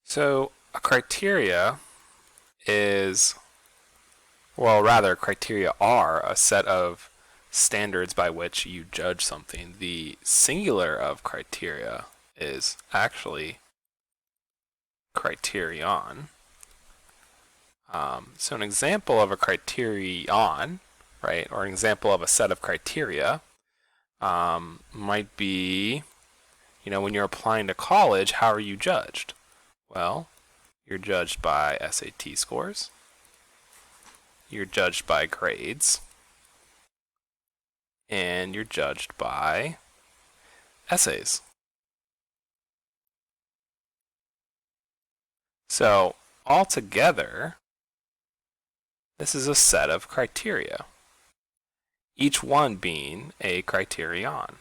So a criteria is, well, rather, criteria are a set of standards by which you judge something. The singular of criteria is actually criterion. So an example of a criterion, right, or an example of a set of criteria might be, when you're applying to college, how are you judged? Well, you're judged by SAT scores. You're judged by grades. And you're judged by essays. So, altogether, this is a set of criteria, each one being a criterion.